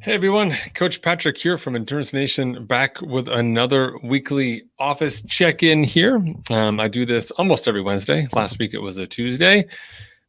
Hey everyone, Coach Patrick here from Endurance Nation, back with another weekly office check-in here. I do this almost every Wednesday. Last week it was a Tuesday,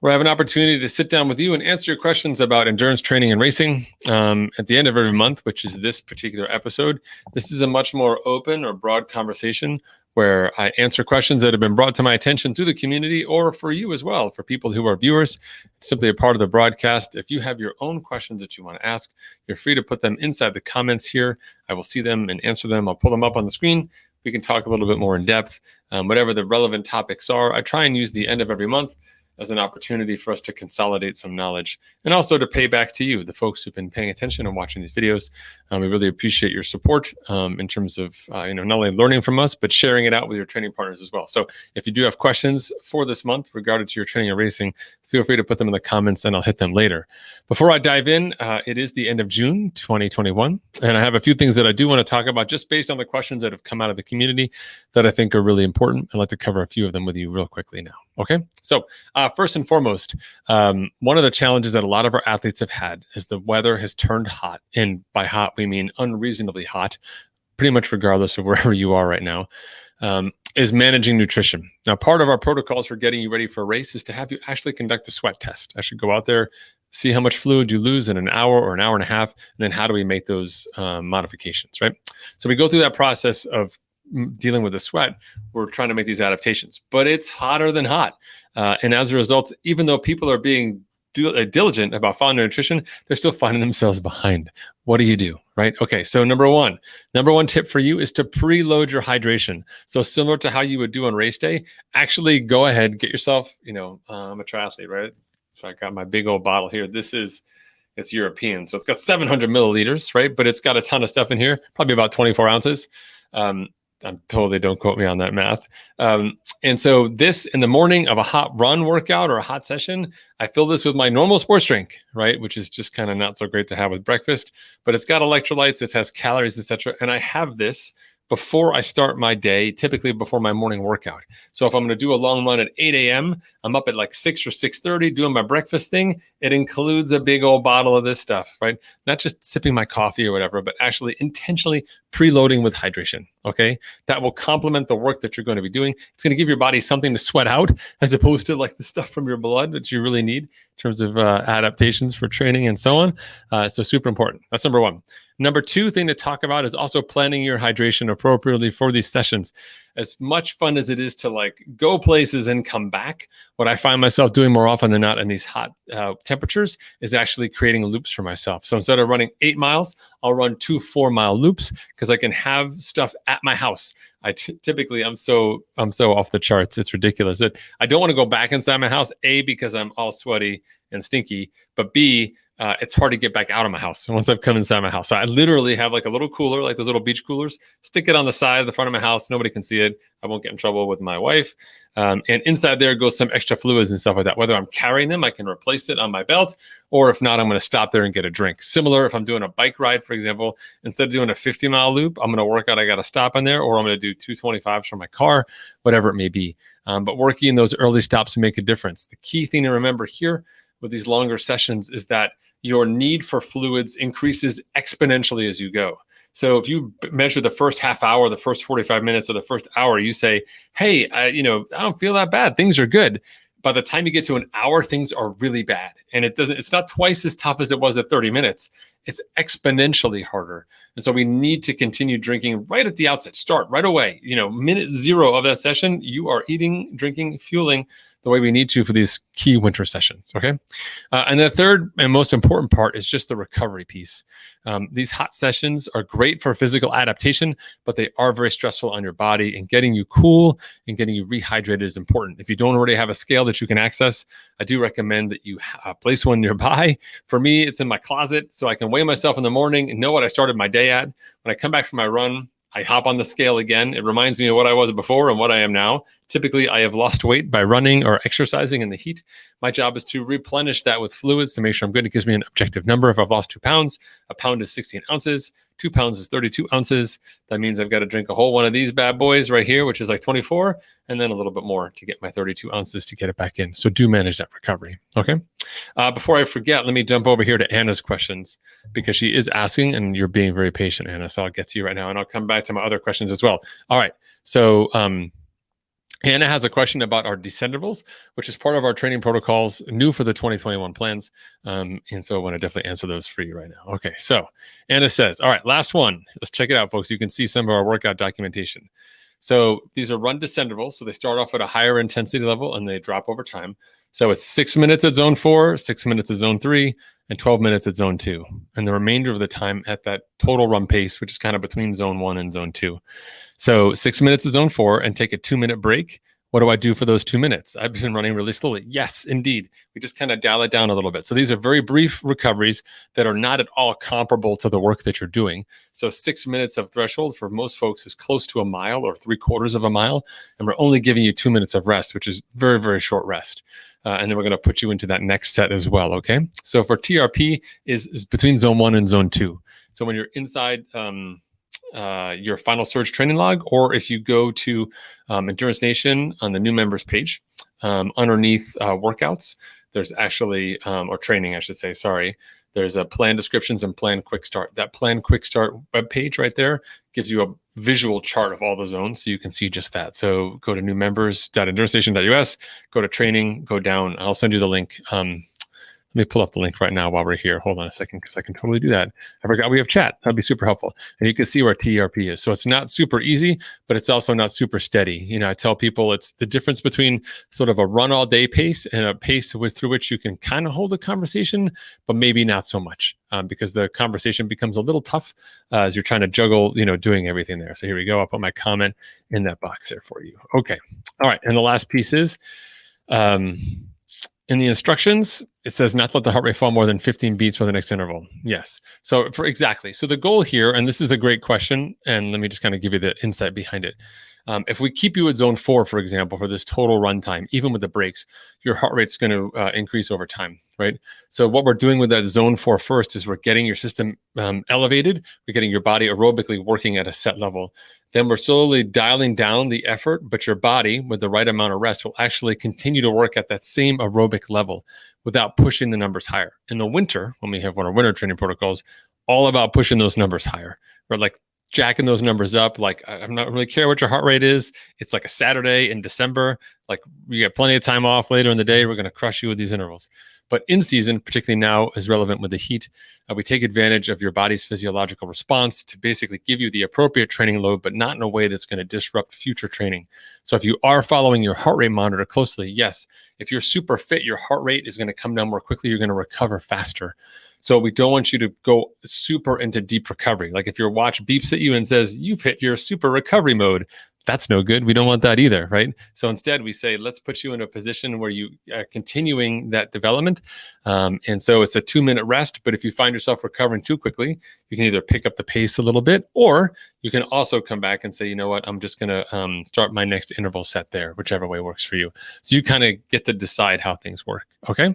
where I have an opportunity to sit down with you and answer your questions about endurance training and racing at the end of every month, which is this particular episode. This is a much more open or broad conversation where I answer questions that have been brought to my attention through the community or for you as well, for people who are viewers. It's simply a part of the broadcast. If you have your own questions that you want to ask, you're free to put them inside the comments here. I will see them and answer them. I'll pull them up on the screen. We can talk a little bit more in depth, whatever the relevant topics are. I try and use the end of every month as an opportunity for us to consolidate some knowledge and also to pay back to you, the folks who've been paying attention and watching these videos. We really appreciate your support in terms of not only learning from us, but sharing it out with your training partners as well. So if you do have questions for this month regarding to your training or racing, feel free to put them in the comments and I'll hit them later. Before I dive in, it is the end of June 2021, and I have a few things that I do want to talk about just based on the questions that have come out of the community that I think are really important. I'd like to cover a few of them with you real quickly now. Okay, so first and foremost, one of the challenges that a lot of our athletes have had is the weather has turned hot. And by hot, we mean unreasonably hot, pretty much regardless of wherever you are right now, is managing nutrition. Now, part of our protocols for getting you ready for a race is to have you actually conduct a sweat test. I should go out there, see how much fluid you lose in an hour or an hour and a half, and then how do we make those modifications, right? So we go through that process of dealing with the sweat. We're trying to make these adaptations, but it's hotter than hot. And as a result, even though people are being diligent about following their nutrition, they're still finding themselves behind. What do you do, right? Okay, so number one tip for you is to preload your hydration. So similar to how you would do on race day, actually go ahead, get yourself, I'm a triathlete, right? So I got my big old bottle here. It's European. So it's got 700 milliliters, right? But it's got a ton of stuff in here, probably about 24 ounces. I'm totally, don't quote me on that math. And so this in the morning of a hot run workout or a hot session, I fill this with my normal sports drink, right? Which is just kind of not so great to have with breakfast, but it's got electrolytes, it has calories, etc. And I have this before I start my day, typically before my morning workout. So if I'm going to do a long run at 8 a.m., I'm up at like 6 or 6:30 doing my breakfast thing. It includes a big old bottle of this stuff, right? Not just sipping my coffee or whatever, but actually intentionally preloading with hydration, okay? That will complement the work that you're going to be doing. It's going to give your body something to sweat out as opposed to like the stuff from your blood that you really need in terms of adaptations for training and so on. So super important. That's number one. Number two thing to talk about is also planning your hydration appropriately for these sessions. As much fun as it is to like go places and come back, what I find myself doing more often than not in these hot temperatures is actually creating loops for myself. So instead of running 8 miles, I'll run 2 4-mile loops because I can have stuff at my house. Typically I'm so off the charts. It's ridiculous. I don't want to go back inside my house, A, because I'm all sweaty and stinky, but B, it's hard to get back out of my house once I've come inside my house. So I literally have like a little cooler, like those little beach coolers, stick it on the side of the front of my house. Nobody can see it. I won't get in trouble with my wife. And inside there goes some extra fluids and stuff like that. Whether I'm carrying them, I can replace it on my belt, or if not, I'm going to stop there and get a drink. Similar, if I'm doing a bike ride, for example, instead of doing a 50-mile loop, I'm going to work out, I got to stop in there, or I'm going to do 225s from my car, whatever it may be. But working in those early stops make a difference. The key thing to remember here with these longer sessions is that your need for fluids increases exponentially as you go. So if you measure the first half hour, the first 45 minutes, or the first hour, you say, hey, I don't feel that bad. Things are good. By the time you get to an hour, things are really bad. And it's not twice as tough as it was at 30 minutes. It's exponentially harder. And so we need to continue drinking right at the outset. Start right away. Minute 0 of that session, you are eating, drinking, fueling the way we need to for these key winter sessions, okay? And the third and most important part is just the recovery piece. These hot sessions are great for physical adaptation, but they are very stressful on your body, and getting you cool and getting you rehydrated is important. If you don't already have a scale that you can access, I do recommend that you place one nearby. For me, it's in my closet, so I can weigh myself in the morning and know what I started my day at. When I come back from my run, I hop on the scale again. It reminds me of what I was before and what I am now. Typically, I have lost weight by running or exercising in the heat. My job is to replenish that with fluids to make sure I'm good. It gives me an objective number. If I've lost 2 pounds, a pound is 16 ounces, 2 pounds is 32 ounces. That means I've got to drink a whole one of these bad boys right here, which is like 24, and then a little bit more to get my 32 ounces to get it back in. So do manage that recovery. Okay. Before I forget, let me jump over here to Anna's questions because she is asking, and you're being very patient, Anna. So I'll get to you right now, and I'll come back to my other questions as well. All right. So Anna has a question about our Desendervals, which is part of our training protocols, new for the 2021 plans. And so I want to definitely answer those for you right now. Okay, so Anna says, all right, last one. Let's check it out, folks. You can see some of our workout documentation. So these are run Desendervals. So they start off at a higher intensity level and they drop over time. So it's 6 minutes at zone 4, 6 minutes at zone 3, and 12 minutes at zone 2. And the remainder of the time at that total run pace, which is kind of between zone 1 and zone 2. So 6 minutes is zone 4 and take a 2-minute break. What do I do for those 2 minutes? I've been running really slowly. Yes, indeed. We just kind of dial it down a little bit. So these are very brief recoveries that are not at all comparable to the work that you're doing. So 6 minutes of threshold for most folks is close to a mile or 3/4 of a mile. And we're only giving you 2 minutes of rest, which is very, very short rest. And then we're going to put you into that next set as well. Okay. So for TRP is between zone 1 and zone 2. So when you're inside, your final surge training log, or if you go to Endurance Nation on the new members page, underneath workouts, there's actually, or training, I should say, sorry, there's a plan descriptions and plan quick start. That plan quick start webpage right there gives you a visual chart of all the zones so you can see just that. So go to newmembers.endurancenation.us, go to training, go down. I'll send you the link. Let me pull up the link right now while we're here. Hold on a second, because I can totally do that. I forgot we have chat. That'd be super helpful. And you can see where TRP is. So it's not super easy, but it's also not super steady. You know, I tell people it's the difference between sort of a run all day pace and a pace through which you can kind of hold a conversation, but maybe not so much, because the conversation becomes a little tough as you're trying to juggle, you know, doing everything there. So here we go. I'll put my comment in that box there for you. Okay. All right. And the last piece is, in the instructions, it says not to let the heart rate fall more than 15 beats for the next interval. Yes. So exactly. So the goal here, and this is a great question, and let me just kind of give you the insight behind it. If we keep you at zone 4, for example, for this total runtime, even with the breaks, your heart rate's going to increase over time, right? So what we're doing with that zone 4 first is we're getting your system elevated. We're getting your body aerobically working at a set level. Then we're slowly dialing down the effort, but your body, with the right amount of rest, will actually continue to work at that same aerobic level without pushing the numbers higher. In the winter, when we have one of our winter training protocols, all about pushing those numbers higher. We're like jacking those numbers up. Like, I'm not really care what your heart rate is. It's like a Saturday in December. Like, you get plenty of time off later in the day. We're going to crush you with these intervals. But in season, particularly now, is relevant with the heat. We take advantage of your body's physiological response to basically give you the appropriate training load, but not in a way that's going to disrupt future training. So if you are following your heart rate monitor closely, yes, if you're super fit, your heart rate is going to come down more quickly. You're going to recover faster. So we don't want you to go super into deep recovery. Like if your watch beeps at you and says, you've hit your super recovery mode, that's no good. We don't want that either, right? So instead we say, let's put you in a position where you are continuing that development. And so it's a 2-minute rest, but if you find yourself recovering too quickly, you can either pick up the pace a little bit, or you can also come back and say, you know what, I'm just gonna start my next interval set there, whichever way works for you. So you kind of get to decide how things work, okay?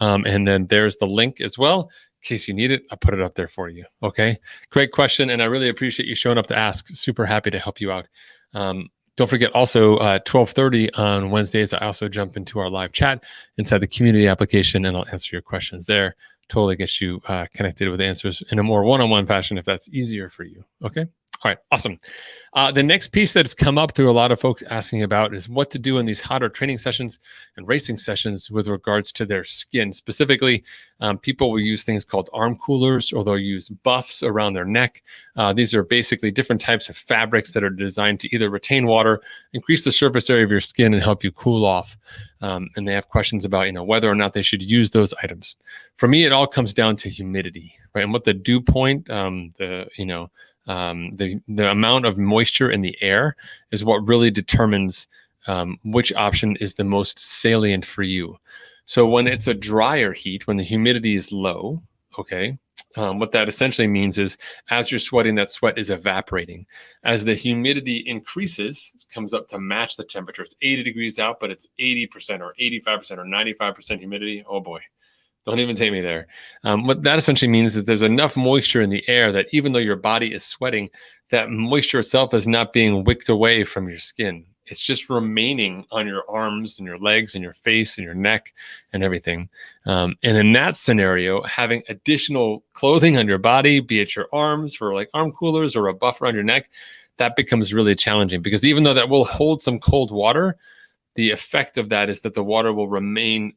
And then there's the link as well. In case you need it, I'll put it up there for you, okay? Great question, and I really appreciate you showing up to ask. Super happy to help you out. Don't forget also 12:30 on Wednesdays, I also jump into our live chat inside the community application, and I'll answer your questions there. Totally get you connected with answers in a more one-on-one fashion if that's easier for you. Okay. All right, awesome. The next piece that's come up through a lot of folks asking about is what to do in these hotter training sessions and racing sessions with regards to their skin. Specifically, people will use things called arm coolers, or they'll use buffs around their neck. These are basically different types of fabrics that are designed to either retain water, increase the surface area of your skin, and help you cool off. And they have questions about, whether or not they should use those items. For me, it all comes down to humidity, right? And what the dew point, the amount of moisture in the air is what really determines which option is the most salient for you. So when it's a drier heat, when the humidity is low, okay, What that essentially means is as you're sweating, that sweat is evaporating. As the humidity increases, it comes up to match the temperature. It's 80 degrees out, but it's 80% or 85% or 95% humidity. Oh boy, don't even take me there. What that essentially means is there's enough moisture in the air that even though your body is sweating, that moisture itself is not being wicked away from your skin. It's just remaining on your arms and your legs and your face and your neck and everything. And in that scenario, having additional clothing on your body, be it your arms for like arm coolers or a buffer on your neck, that becomes really challenging because even though that will hold some cold water, the effect of that is that the water will remain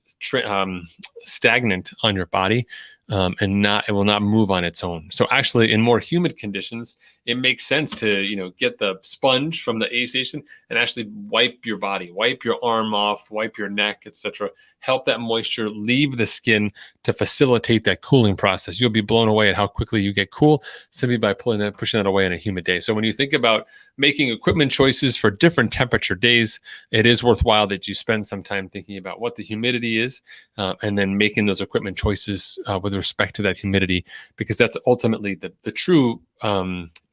stagnant on your body and it will not move on its own. So actually, in more humid conditions, it makes sense to get the sponge from the aid station and actually wipe your body, wipe your arm off, wipe your neck, etc. Help that moisture leave the skin to facilitate that cooling process. You'll be blown away at how quickly you get cool simply by pushing that away on a humid day. So when you think about making equipment choices for different temperature days, it is worthwhile that you spend some time thinking about what the humidity is and then making those equipment choices with respect to that humidity, because that's ultimately the true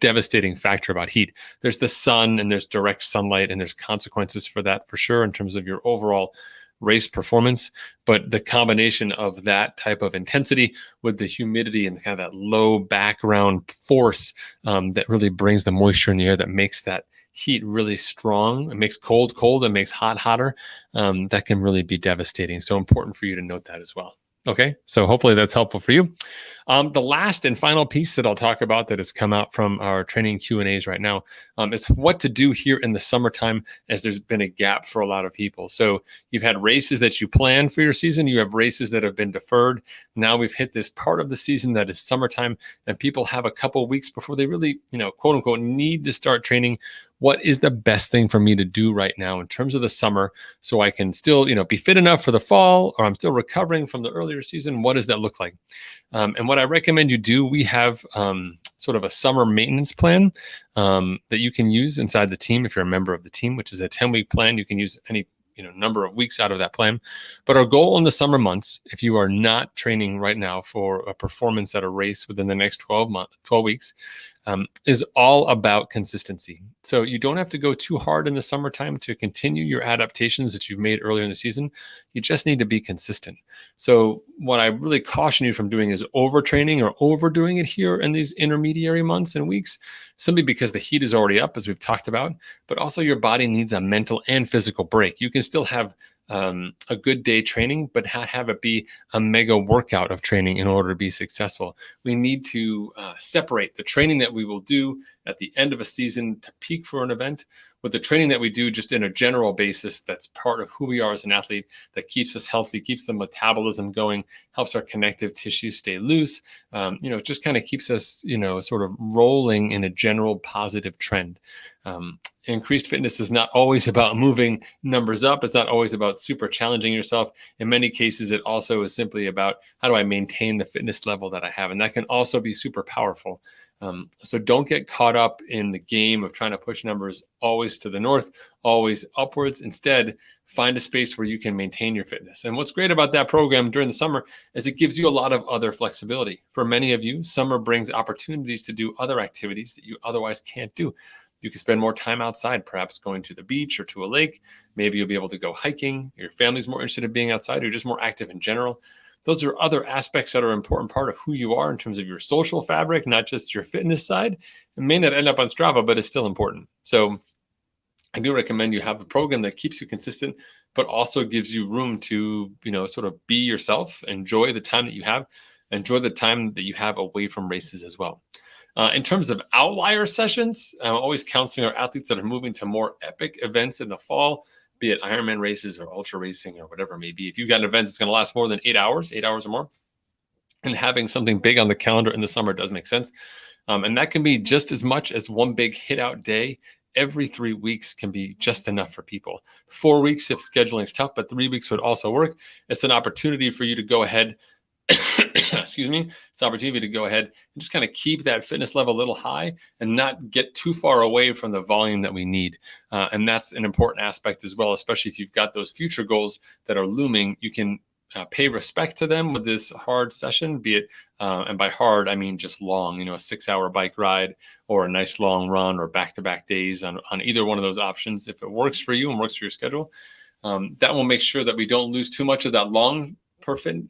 devastating factor about heat. There's the sun and there's direct sunlight and there's consequences for that for sure in terms of your overall race performance. But the combination of that type of intensity with the humidity and kind of that low background force that really brings the moisture in the air that makes that heat really strong. It makes cold cold and makes hot hotter. That can really be devastating. So important for you to note that as well. Okay, so hopefully that's helpful for you. The last and final piece that I'll talk about that has come out from our training Q&As right now is what to do here in the summertime, as there's been a gap for a lot of people. So you've had races that you planned for your season. You have races that have been deferred. Now we've hit this part of the season that is summertime, and people have a couple of weeks before they really, quote unquote, need to start training. What is the best thing for me to do right now in terms of the summer so I can still, be fit enough for the fall, or I'm still recovering from the earlier season? What does that look like? And what I recommend you do, we have sort of a summer maintenance plan that you can use inside the team if you're a member of the team, which is a 10-week plan. You can use any number of weeks out of that plan. But our goal in the summer months, if you are not training right now for a performance at a race within the next 12 weeks, is all about consistency. So you don't have to go too hard in the summertime to continue your adaptations that you've made earlier in the season. You just need to be consistent. So what I really caution you from doing is overtraining or overdoing it here in these intermediary months and weeks, simply because the heat is already up, as we've talked about, but also your body needs a mental and physical break. You can still have a good day training, but have it be a mega workout of training in order to be successful. We need to separate the training that we will do at the end of a season to peak for an event with the training that we do just in a general basis that's part of who we are as an athlete, that keeps us healthy, keeps the metabolism going, helps our connective tissue stay loose, just kind of keeps us, sort of rolling in a general positive trend. Increased fitness is not always about moving numbers up. It's not always about super challenging yourself. In many cases, it also is simply about how do I maintain the fitness level that I have? And that can also be super powerful. So don't get caught up in the game of trying to push numbers always to the north, always upwards. Instead, find a space where you can maintain your fitness. And what's great about that program during the summer is it gives you a lot of other flexibility. For many of you, summer brings opportunities to do other activities that you otherwise can't do. You can spend more time outside, perhaps going to the beach or to a lake. Maybe you'll be able to go hiking. Your family's more interested in being outside, or just more active in general. Those are other aspects that are an important part of who you are in terms of your social fabric, not just your fitness side. It may not end up on Strava, but it's still important. So I do recommend you have a program that keeps you consistent, but also gives you room to, sort of be yourself, enjoy the time that you have, enjoy the time that you have away from races as well. In terms of outlier sessions, I'm always counseling our athletes that are moving to more epic events in the fall, be it Ironman races or ultra racing or whatever it may be. If you've got an event that's going to last more than 8 hours or more, and having something big on the calendar in the summer does make sense. And that can be just as much as one big hit out day. Every 3 weeks can be just enough for people. 4 weeks if scheduling is tough, but 3 weeks would also work. It's an opportunity for you to go ahead excuse me, it's an opportunity to go ahead and just kind of keep that fitness level a little high and not get too far away from the volume that we need. And that's an important aspect as well, especially if you've got those future goals that are looming. You can pay respect to them with this hard session, be it, and by hard, I mean just long, a 6-hour bike ride or a nice long run or back-to-back days on either one of those options. If it works for you and works for your schedule, that will make sure that we don't lose too much of that long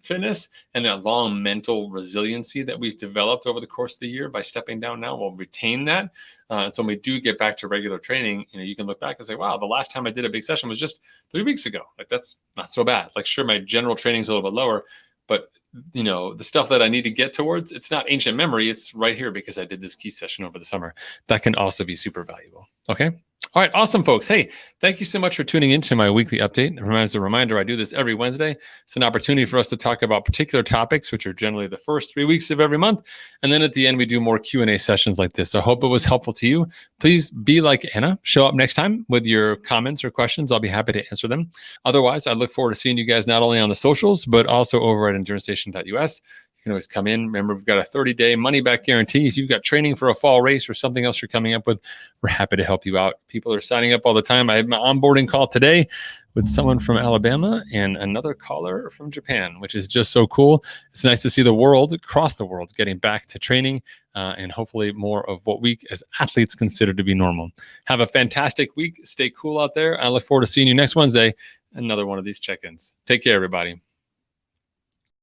fitness and that long mental resiliency that we've developed over the course of the year by stepping down now. We'll retain that. So when we do get back to regular training, you can look back and say, wow, the last time I did a big session was just 3 weeks ago. Like, that's not so bad. Like, sure, my general training is a little bit lower, but the stuff that I need to get towards, it's not ancient memory. It's right here because I did this key session over the summer. That can also be super valuable. Okay. All right. Awesome, folks. Hey, thank you so much for tuning into my weekly update. As a reminder, I do this every Wednesday. It's an opportunity for us to talk about particular topics, which are generally the first 3 weeks of every month. And then at the end, we do more Q&A sessions like this. So I hope it was helpful to you. Please be like Anna. Show up next time with your comments or questions. I'll be happy to answer them. Otherwise, I look forward to seeing you guys not only on the socials, but also over at EnduranceNation.us. You can always come in. Remember, we've got a 30-day money-back guarantee. If you've got training for a fall race or something else you're coming up with, we're happy to help you out. People are signing up all the time. I had my onboarding call today with someone from Alabama and another caller from Japan, which is just so cool. It's nice to see the world, across the world, getting back to training and hopefully more of what we as athletes consider to be normal. Have a fantastic week. Stay cool out there. I look forward to seeing you next Wednesday, another one of these check-ins. Take care, everybody.